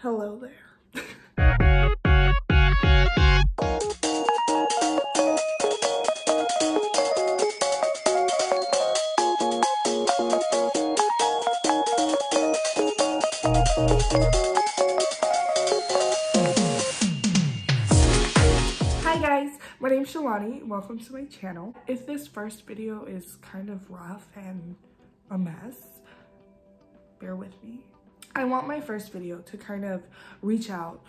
Hello there. Hi guys, my name's Shalani. Welcome to my channel. If this first video is kind of rough and a mess, bear with me. I want my first video to kind of reach out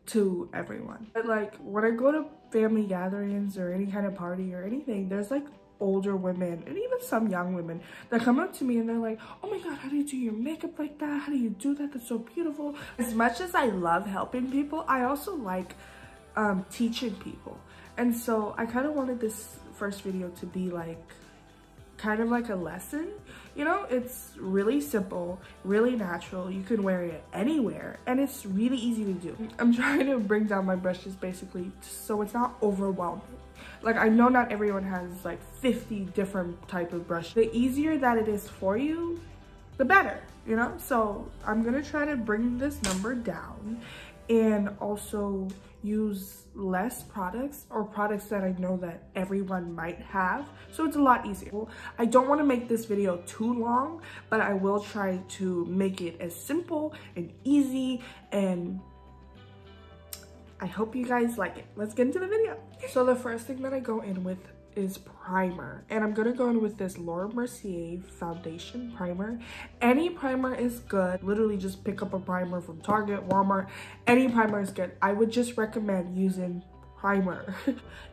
to everyone. But like when I go to family gatherings or any kind of party or anything, there's like older women and even some young women that come up to me and they're like, oh my god, how do you do your makeup like that? How do you do that? That's so beautiful. As much as I love helping people, I also like teaching people. And so I kind of wanted this first video to be like kind of like a lesson. You know, it's really simple, really natural. You can wear it anywhere and it's really easy to do. I'm trying to bring down my brushes basically so it's not overwhelming. Like, I know not everyone has like 50 different type of brushes. The easier that it is for you, the better, you know? So I'm gonna try to bring this number down and also use less products or products that I know that everyone might have, so it's a lot easier. I don't want to make this video too long, but I will try to make it as simple and easy, and I hope you guys like it. Let's get into the video. So the first thing that I go in with is primer, and I'm gonna go in with this Laura Mercier foundation primer. Any primer is good. Literally just pick up a primer from Target, Walmart. Any primer is good. I would just recommend using primer.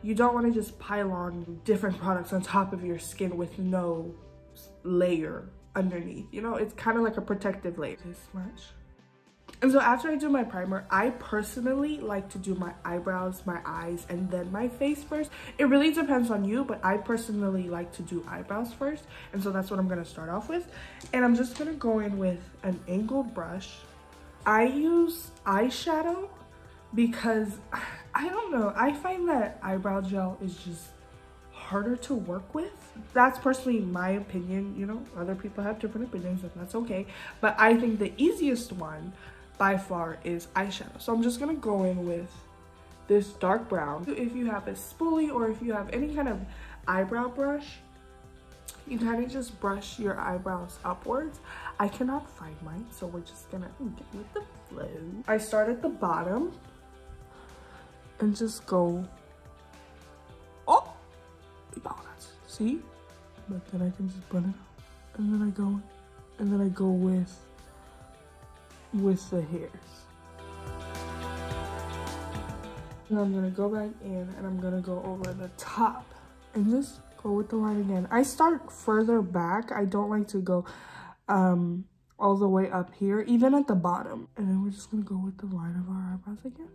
You don't want to just pile on different products on top of your skin with no layer underneath, you know? It's kind of like a protective layer. This much. And so after I do my primer, I personally like to do my eyebrows, my eyes, and then my face first. It really depends on you, but I personally like to do eyebrows first. And so that's what I'm gonna start off with. And I'm just gonna go in with an angled brush. I use eyeshadow because, I don't know, I find that eyebrow gel is just harder to work with. That's personally my opinion, you know? Other people have different opinions and that's okay. But I think the easiest one by far is eyeshadow. So I'm just gonna go in with this dark brown. If you have a spoolie or if you have any kind of eyebrow brush, you kind of just brush your eyebrows upwards. I cannot find mine, so we're just gonna get with the flow. I start at the bottom and just go, oh, see? But then I can just blend it out. And then I go with the hairs. And I'm gonna go back in and I'm gonna go over the top and just go with the line again. I start further back. I don't like to go all the way up here, even at the bottom. And then we're just gonna go with the line of our eyebrows again.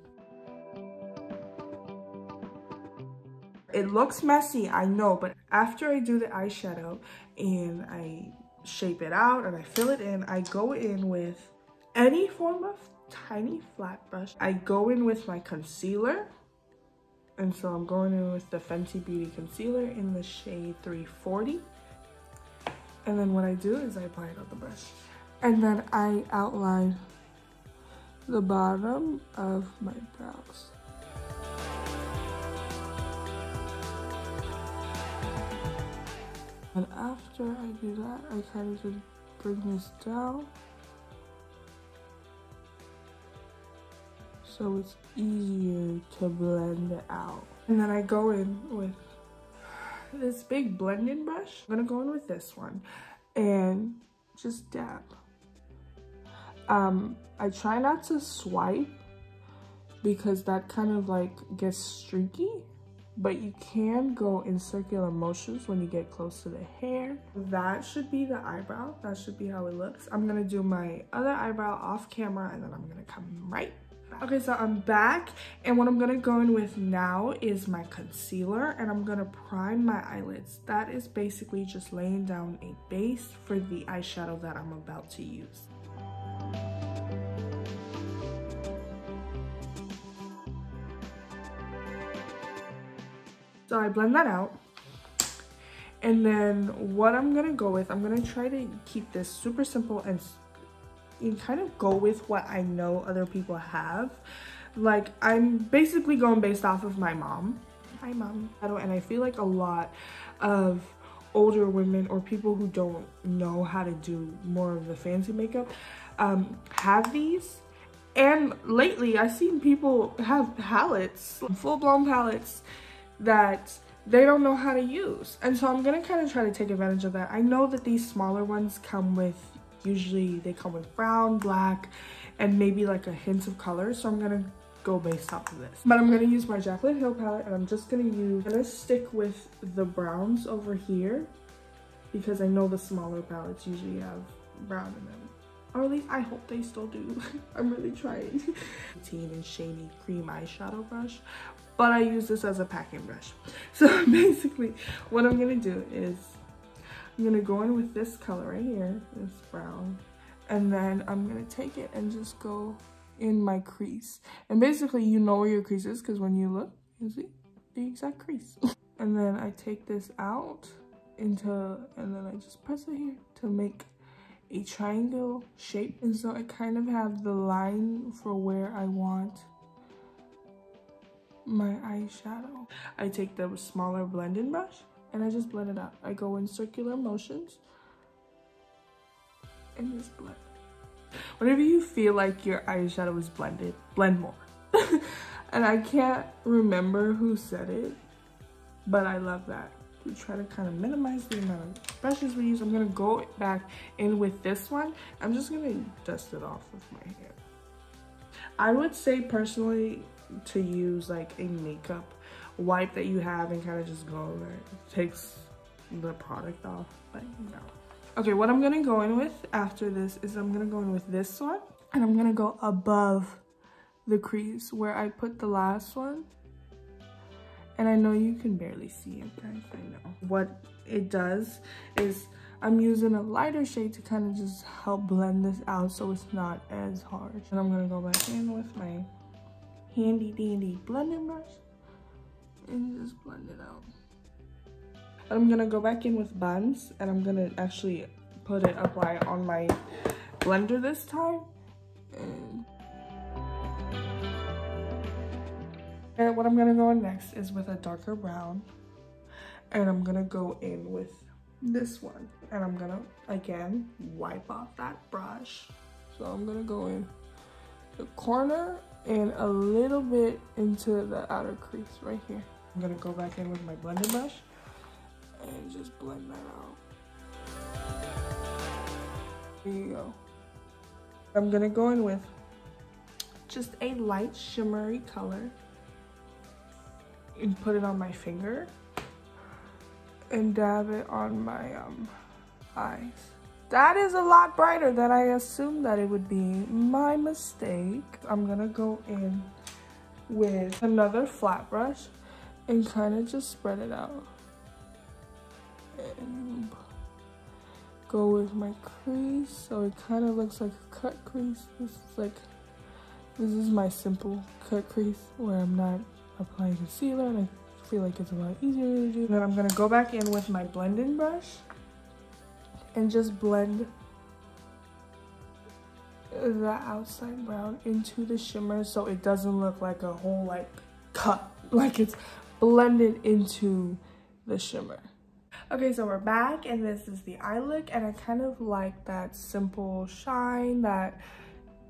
It looks messy, I know, but after I do the eyeshadow and I shape it out and I fill it in, I go in with any form of tiny flat brush. I go in with my concealer, and so I'm going in with the Fenty Beauty concealer in the shade 340. And then what I do is I apply it on the brush, and then I outline the bottom of my brows. And after I do that, I kind of just bring this down so it's easier to blend it out. And then I go in with this big blending brush. I'm gonna go in with this one and just dab. I try not to swipe because that kind of like gets streaky, but you can go in circular motions when you get close to the hair. That should be the eyebrow. That should be how it looks. I'm gonna do my other eyebrow off camera and then I'm gonna come right back. Okay, so I'm back, and what I'm gonna go in with now is my concealer, and I'm gonna prime my eyelids. That is basically just laying down a base for the eyeshadow that I'm about to use. So I blend that out. And then what I'm gonna go with, I'm gonna try to keep this super simple and and kind of go with what I know other people have. Like, I'm basically going based off of my mom. Hi, mom. And I feel like a lot of older women or people who don't know how to do more of the fancy makeup have these. And lately, I've seen people have palettes, full-blown palettes, that they don't know how to use. And so I'm gonna kind of try to take advantage of that. I know that these smaller ones come with, usually they come with brown, black, and maybe like a hint of color. So I'm gonna go based off of this. But I'm gonna use my Jaclyn Hill palette, and I'm gonna stick with the browns over here, because I know the smaller palettes usually have brown in them. Or at least I hope they still do. I'm really trying. Teen and shady cream eyeshadow brush, but I use this as a packing brush. So basically what I'm gonna do is I'm gonna go in with this color right here, this brown, and then I'm gonna take it and just go in my crease. And basically you know where your crease is, because when you look, you see the exact crease. And then I take this out and then I just press it here to make a triangle shape. And so I kind of have the line for where I want my eyeshadow. I take the smaller blending brush and I just blend it out. I go in circular motions and just blend. Whenever you feel like your eyeshadow is blended, blend more. And I can't remember who said it, but I love that. We try to kind of minimize the amount of brushes we use. I'm gonna go back in with this one. I'm just gonna dust it off with my hair. I would say personally to use like a makeup wipe that you have and kind of just go over it. It takes the product off, but no. Okay, what I'm gonna go in with after this is I'm gonna go in with this one, and I'm gonna go above the crease where I put the last one. And I know you can barely see it, guys, I know. What it does is I'm using a lighter shade to kind of just help blend this out so it's not as harsh. And I'm gonna go back in with my handy dandy blending brush and just blend it out. And I'm gonna go back in with buns, and I'm gonna actually apply it on my blender this time. And what I'm gonna go in next is with a darker brown, and I'm gonna go in with this one, and I'm gonna again wipe off that brush. So I'm gonna go in the corner and a little bit into the outer crease right here. I'm gonna go back in with my blending brush and just blend that out. There you go. I'm gonna go in with just a light shimmery color and put it on my finger and dab it on my eyes. That is a lot brighter than I assumed that it would be. My mistake. I'm gonna go in with another flat brush and kind of just spread it out. And go with my crease so it kind of looks like a cut crease. This is my simple cut crease where I'm not applying concealer, and I feel like it's a lot easier to do. Then I'm gonna go back in with my blending brush and just blend the outside brown into the shimmer so it doesn't look like a whole like cut, like it's blended into the shimmer. Okay, so we're back, and this is the eye look, and I kind of like that simple shine, that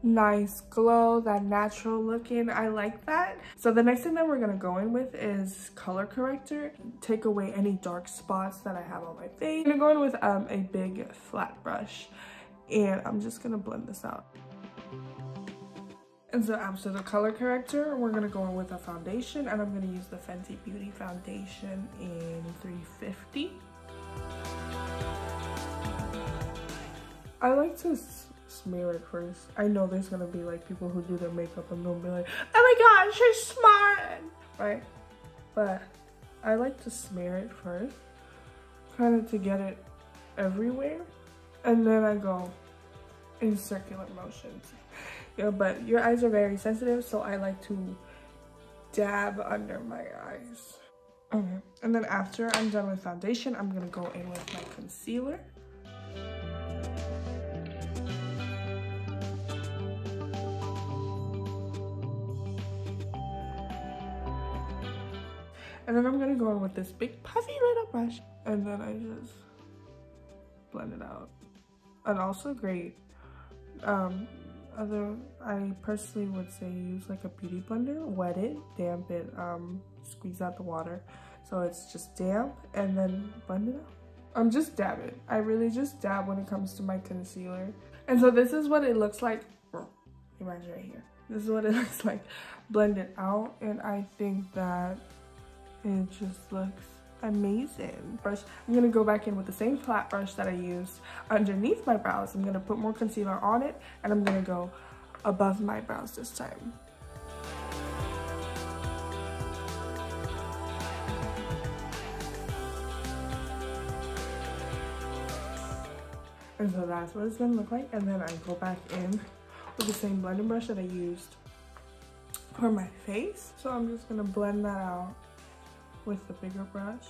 nice glow, that natural looking. I like that. So the next thing that we're gonna go in with is color corrector. Take away any dark spots that I have on my face. I'm gonna go in with a big flat brush, and I'm just gonna blend this out. And so after the color corrector, we're gonna go in with a foundation, and I'm gonna use the Fenty Beauty foundation in 350. I like to smear it first. I know there's gonna be like people who do their makeup and they'll be like, oh my god, she's smart, right? But I like to smear it first, kind of to get it everywhere, and then I go in circular motions. Yeah, but your eyes are very sensitive, so I like to dab under my eyes. Okay, and then after I'm done with foundation, I'm gonna go in with my concealer. And then I'm gonna go in with this big puffy little brush, and then I just blend it out. And also great, I personally would say use like a beauty blender, wet it, damp it, squeeze out the water so it's just damp, and then blend it out. Just dab it. I really just dab when it comes to my concealer. And so this is what it looks like. Imagine right here. This is what it looks like blended out, and I think that it just looks amazing. Brush, I'm gonna go back in with the same flat brush that I used underneath my brows. I'm gonna put more concealer on it, and I'm gonna go above my brows this time. And so that's what it's gonna look like. And then I go back in with the same blending brush that I used for my face. So I'm just gonna blend that out with the bigger brush.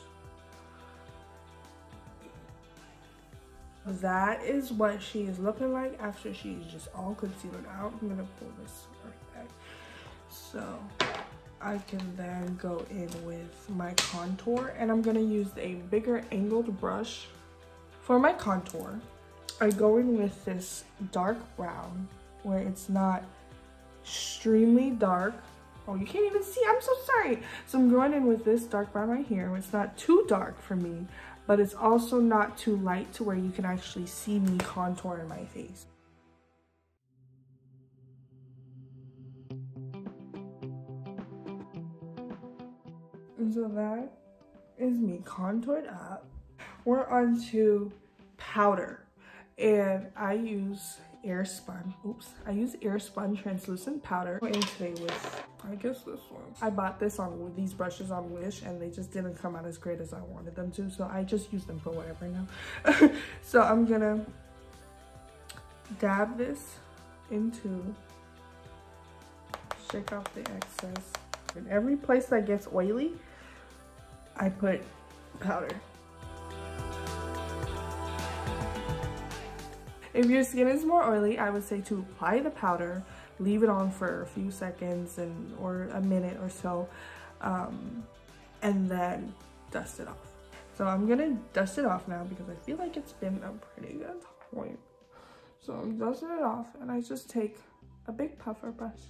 That is what she is looking like after she's just all concealered out. I'm gonna pull this right back so I can then go in with my contour, and I'm gonna use a bigger angled brush. For my contour, I go in with this dark brown where it's not extremely dark. Oh, you can't even see, I'm so sorry. So I'm going in with this dark brown right here. It's not too dark for me, but it's also not too light to where you can actually see me contour in my face. And so that is me contoured up. We're on to powder, and I use Airspun. I use Airspun translucent powder. I'm in today with, I guess, this one. I bought this on these brushes on Wish, and they just didn't come out as great as I wanted them to, so I just use them for whatever now. So I'm gonna dab this into, shake off the excess. In every place that gets oily, I put powder. If your skin is more oily, I would say to apply the powder, leave it on for a few seconds or a minute or so, and then dust it off. So I'm gonna dust it off now because I feel like it's been a pretty good time. So I'm dusting it off, and I just take a big puffer brush.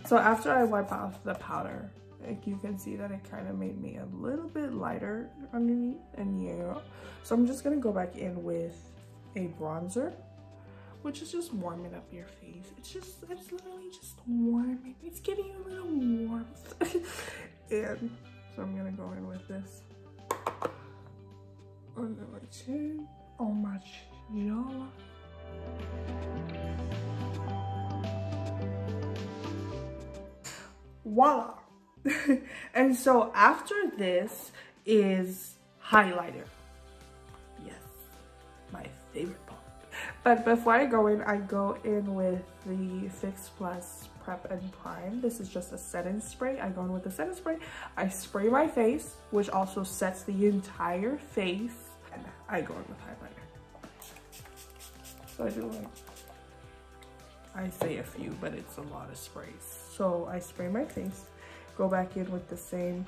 So after I wipe off the powder, like you can see that it kind of made me a little bit lighter underneath, and yeah. So I'm just gonna go back in with a bronzer, which is just warming up your face. It's literally just warming. It's giving you a little warmth. And so I'm gonna go in with this under my chin, on my jaw. Voila. And so after this is highlighter. Yes, my favorite part. But before I go in with the Fix Plus Prep and Prime. This is just a setting spray. I go in with the setting spray. I spray my face, which also sets the entire face. And I go in with highlighter. So I do like, I say a few, but it's a lot of sprays. So I spray my face. Go back in with the same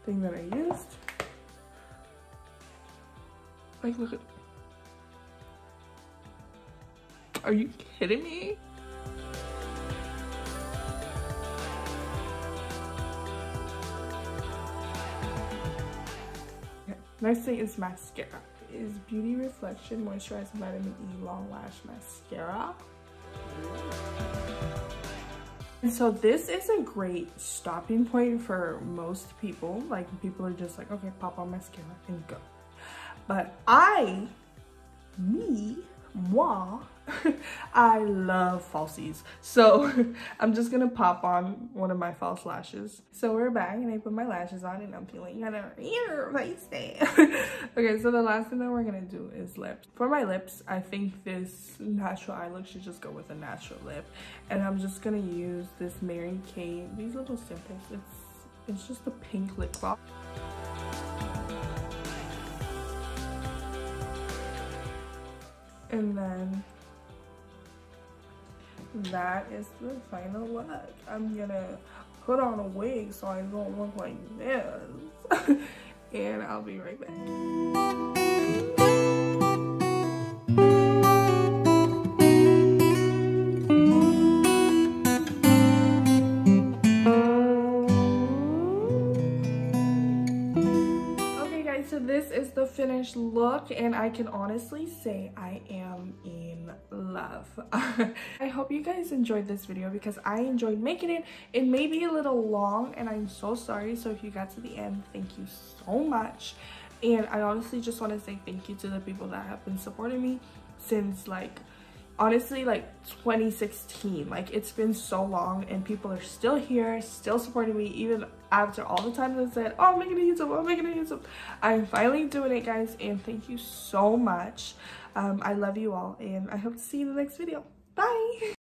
thing that I used. Like, look at, are you kidding me? Okay. Next thing is mascara. It is Beauty Reflection Moisturizing Vitamin E Long Lash Mascara. And so this is a great stopping point for most people. Like, people are just like, okay, pop on mascara and go. But moi, I love falsies. So I'm just gonna pop on one of my false lashes. So we're back, and I put my lashes on, and I'm feeling kind of feisty. Okay, so the last thing that we're gonna do is lips. For my lips, I think this natural eye look should just go with a natural lip. And I'm just gonna use this Mary Kay, these little simples. It's just a pink lip gloss. And then that is the final look. I'm gonna put on a wig so I don't look like this. And I'll be right back. So this is the finished look, and I can honestly say I am in love. I hope you guys enjoyed this video because I enjoyed making it. It may be a little long and I'm so sorry, so if you got to the end, thank you so much. And I honestly just want to say thank you to the people that have been supporting me since, like, honestly, like 2016. Like, it's been so long and people are still here, still supporting me, even after all the times I said, oh, I'm making a YouTube, I'm making a YouTube. I'm finally doing it, guys, and thank you so much. I love you all, and I hope to see you in the next video. Bye.